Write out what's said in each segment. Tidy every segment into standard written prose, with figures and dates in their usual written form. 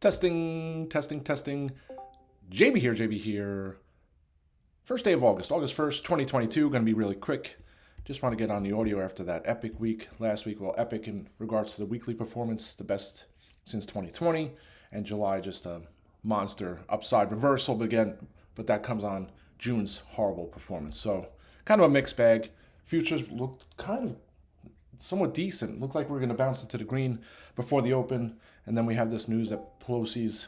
Testing, testing, testing. JB here. First day of August, August 1st, 2022. Going to be really quick. Just want to get on the audio after that epic week. Last week, well, epic in regards to the weekly performance, the best since 2020. And July, just a monster upside reversal. But that comes on June's horrible performance. So kind of a mixed bag. Futures looked kind of somewhat decent. Looked like we are going to bounce into the green before the open. And then we have this news that Pelosi's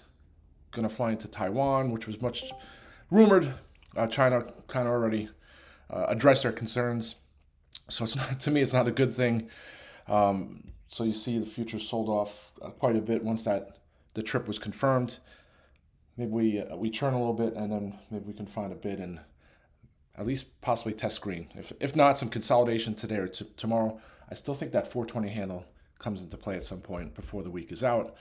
going to fly into Taiwan, which was much rumored. China kind of already addressed their concerns. So it's not, to me, it's not a good thing. So you see the futures sold off quite a bit once the trip was confirmed. Maybe we churn a little bit, and then maybe we can find a bid and at least possibly test green. If not, some consolidation today or tomorrow. I still think that 420 handle comes into play at some point before the week is out.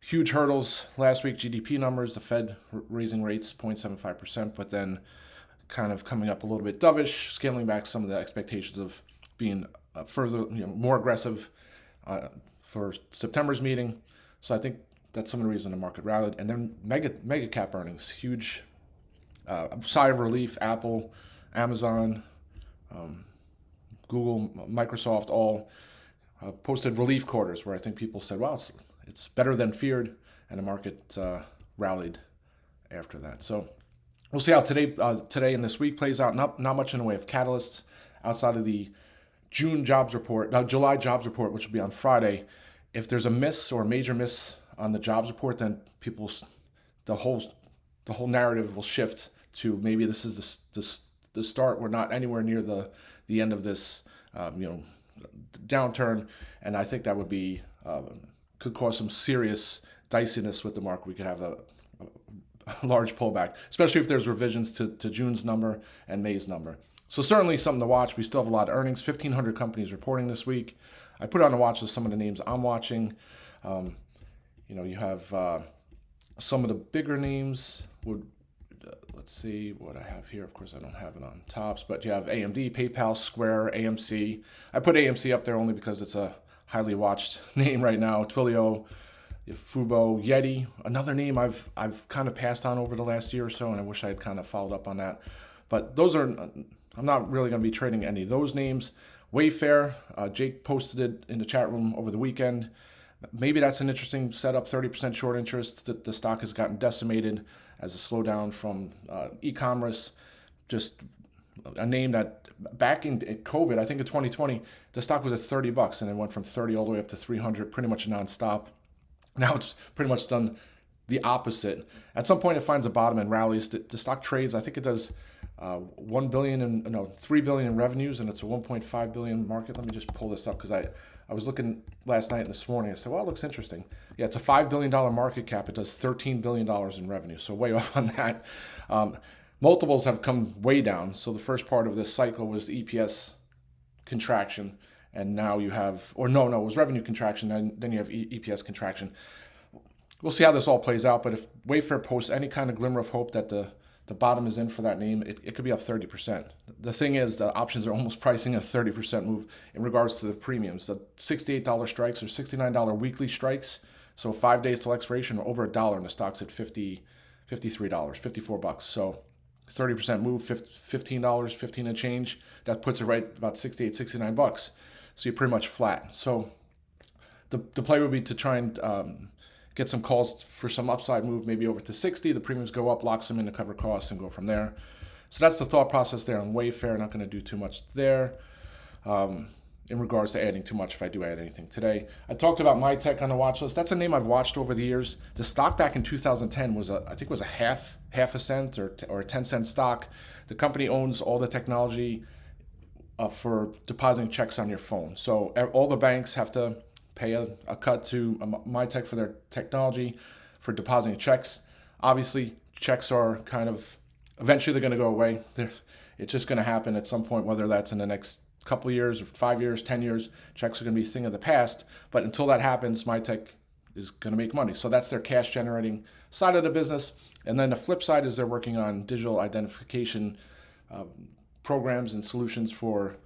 Huge hurdles last week, GDP numbers, the Fed raising rates 0.75%, but then kind of coming up a little bit dovish, scaling back some of the expectations of being further, more aggressive for September's meeting. So I think that's some of the reason the market rallied. And then mega cap earnings, huge sigh of relief. Apple, Amazon, Google, Microsoft all posted relief quarters where I think people said, well, it's better than feared, and the market rallied after that. So we'll see how today and this week plays out. Not much in the way of catalysts outside of the July jobs report, which will be on Friday. If there's a miss or a major miss on the jobs report, then the whole narrative will shift to maybe this is the start. We're not anywhere near the end of this downturn, and I think that would be could cause some serious diciness with the market. We could have a large pullback, especially if there's revisions to June's number and May's number. So certainly something to watch. We still have a lot of earnings. 1,500 companies reporting this week. I put on the watch list some of the names I'm watching. You have some of the bigger names. Let's see what I have here. Of course, I don't have it on tops, but you have AMD, PayPal, Square, AMC. I put AMC up there only because it's a highly watched name right now. Twilio, Fubo, Yeti, another name I've kind of passed on over the last year or so, and I wish I had kind of followed up on that. But I'm not really going to be trading any of those names. Wayfair, Jake posted it in the chat room over the weekend. Maybe that's an interesting setup, 30% short interest. The stock has gotten decimated as a slowdown from e-commerce. Just a name that back in COVID, I think in 2020, the stock was at $30 and it went from 30 all the way up to 300 pretty much nonstop. Now it's pretty much done the opposite. At some point it finds a bottom and rallies. The stock trades, I think it does $3 billion in revenues, and it's a $1.5 billion market. Let me just pull this up because I was looking last night and this morning. I said, well, it looks interesting. Yeah, it's a $5 billion market cap. It does $13 billion in revenue, so way off on that. Multiples have come way down. So the first part of this cycle was the EPS contraction, and now you have, it was revenue contraction, and then you have EPS contraction. We'll see how this all plays out, but if Wayfair posts any kind of glimmer of hope that the bottom is in for that name, it could be up 30%. The thing is, the options are almost pricing a 30% move in regards to the premiums. The $68 strikes or $69 weekly strikes, so 5 days till expiration, are over $1, and the stock's at $53, $54. So 30% move, $15, 15 and change. That puts it right about $68, $69. So you're pretty much flat. So the play would be to try and get some calls for some upside move, maybe over to 60. The premiums go up, locks them in to cover costs, and go from there. So that's the thought process there on Wayfair. Not going to do too much there in regards to adding too much if I do add anything today. I talked about MITK on the watch list. That's a name I've watched over the years. The stock back in 2010 was a half a cent or a 10-cent stock. The company owns all the technology for depositing checks on your phone. So all the banks have to pay a cut to MITK for their technology for depositing checks. Obviously, checks are eventually they're going to go away. It's just going to happen at some point, whether that's in the next couple of years or 5 years, 10 years. Checks are going to be a thing of the past. But until that happens, MITK is going to make money. So that's their cash generating side of the business. And then the flip side is they're working on digital identification programs and solutions for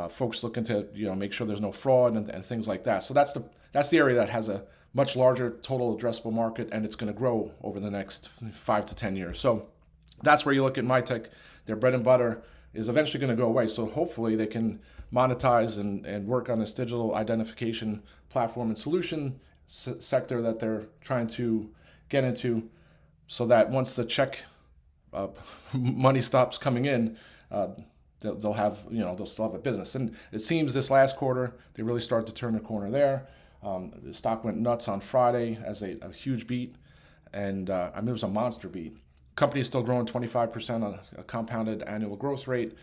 folks looking to make sure there's no fraud and things like that. So that's the area that has a much larger total addressable market, and it's going to grow over the next 5 to 10 years. So that's where you look at MITK. Their bread and butter is eventually going to go away. So hopefully they can monetize and work on this digital identification platform and solution sector that they're trying to get into, so that once the check money stops coming in, they'll have, they'll still have a business. And it seems this last quarter they really started to turn the corner there. The stock went nuts on Friday as a huge beat, and it was a monster beat. Company is still growing 25% on a compounded annual growth rate.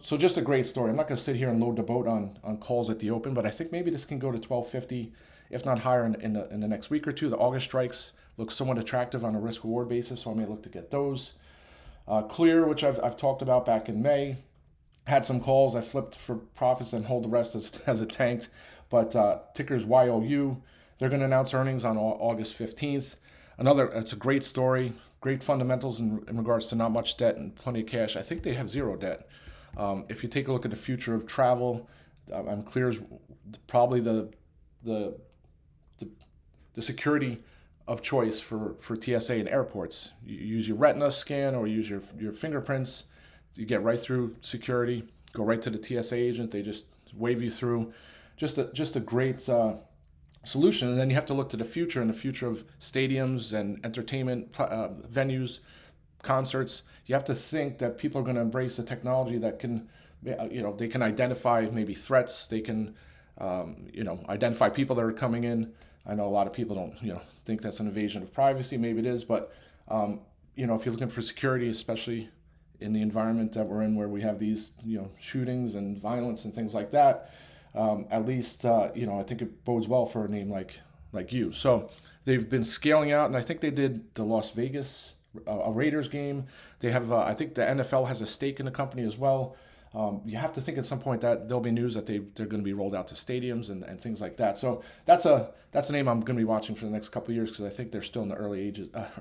So just a great story. I'm not going to sit here and load the boat on calls at the open, but I think maybe this can go to 1250, if not higher, in the next week or two. The August strikes look somewhat attractive on a risk-reward basis, so I may look to get those. Clear, which I've talked about back in May, had some calls. I flipped for profits and hold the rest as it tanked. But ticker's YOU. They're going to announce earnings on August 15th. It's a great story, great fundamentals in regards to not much debt and plenty of cash. I think they have zero debt. If you take a look at the future of travel, Clear is probably the security of choice for TSA in airports. You use your retina scan or use your fingerprints. You get right through security, go right to the TSA agent. They just wave you through. Just a great solution. And then you have to look to the future, and the future of stadiums and entertainment venues, concerts. You have to think that people are going to embrace a technology that can, they can identify maybe threats. They can, identify people that are coming in. I know a lot of people don't, think that's an invasion of privacy. Maybe it is, but if you're looking for security, especially in the environment that we're in, where we have these, shootings and violence and things like that, at least, I think it bodes well for a name like you. So they've been scaling out, and I think they did the Las Vegas a Raiders game. They have, I think the NFL has a stake in the company as well. You have to think at some point that there'll be news that they're going to be rolled out to stadiums and things like that. So that's a name I'm going to be watching for the next couple of years, because I think they're still in the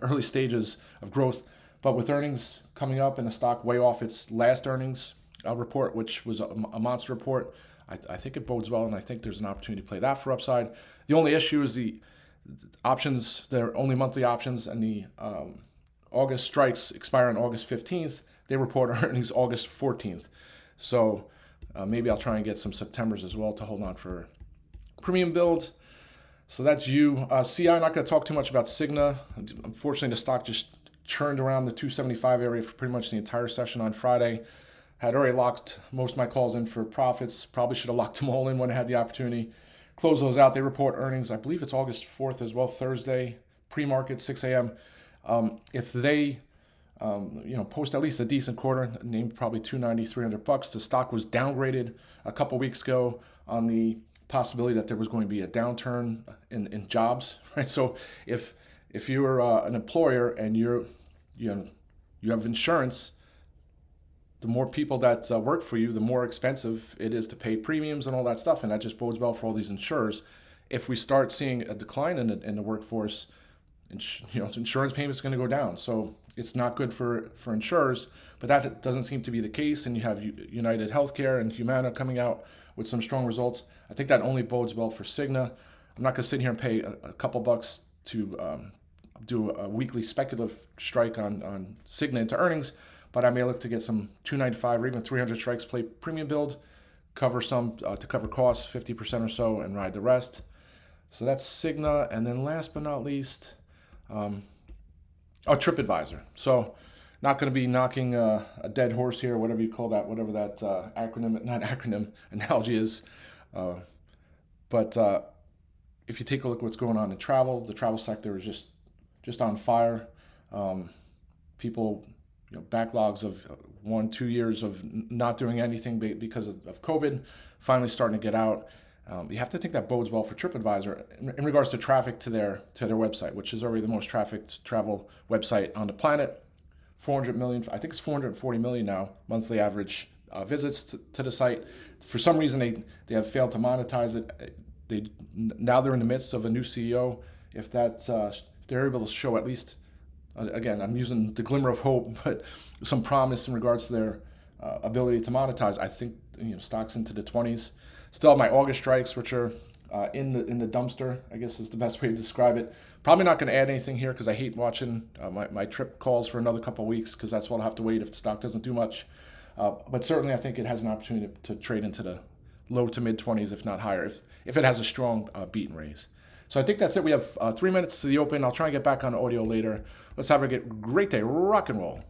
early stages of growth. But with earnings coming up and the stock way off its last earnings report, which was a monster report, I think it bodes well, and I think there's an opportunity to play that for upside. The only issue is the options. They're only monthly options, and the August strikes expire on August 15th. They report earnings August 14th. So maybe I'll try and get some Septembers as well to hold on for premium build. So that's you. CI, I'm not going to talk too much about Cigna. Unfortunately, the stock just churned around the 275 area for pretty much the entire session on Friday. Had already locked most of my calls in for profits. Probably should have locked them all in when I had the opportunity. Close those out. They report earnings. I believe it's August 4th as well, Thursday, pre-market, 6 a.m. If they, post at least a decent quarter, named probably $290, $300. The stock was downgraded a couple weeks ago on the possibility that there was going to be a downturn in jobs, right? So if you're an employer and you have insurance, the more people that work for you, the more expensive it is to pay premiums and all that stuff, and that just bodes well for all these insurers. If we start seeing a decline in the workforce, insurance payments are going to go down. So it's not good for insurers, but that doesn't seem to be the case. And you have United Healthcare and Humana coming out with some strong results. I think that only bodes well for Cigna. I'm not going to sit here and pay a couple bucks to do a weekly speculative strike on Cigna into earnings, but I may look to get some 295 or even 300 strikes, play premium build, cover some to cover costs, 50% or so, and ride the rest. So that's Cigna. And then last but not least, TripAdvisor. So not going to be knocking a dead horse here, whatever you call that, whatever that analogy is. But if you take a look at what's going on in travel, the travel sector is just on fire. People, backlogs of 1-2 years of not doing anything because of COVID, finally starting to get out. You have to think that bodes well for TripAdvisor in regards to traffic to their website, which is already the most trafficked travel website on the planet. 400 million, I think it's 440 million now, monthly average visits to the site. For some reason, they have failed to monetize it. Now they're in the midst of a new CEO. If they're able to show at least, again, I'm using the glimmer of hope, but some promise in regards to their ability to monetize, I think stocks into the 20s. Still have my August strikes, which are in the dumpster, I guess is the best way to describe it. Probably not going to add anything here because I hate watching my trip calls for another couple of weeks because that's what I'll have to wait if the stock doesn't do much. But certainly I think it has an opportunity to trade into the low to mid 20s, if not higher, if it has a strong beat and raise. So I think that's it. We have 3 minutes to the open. I'll try and get back on audio later. Let's have a great day. Rock and roll.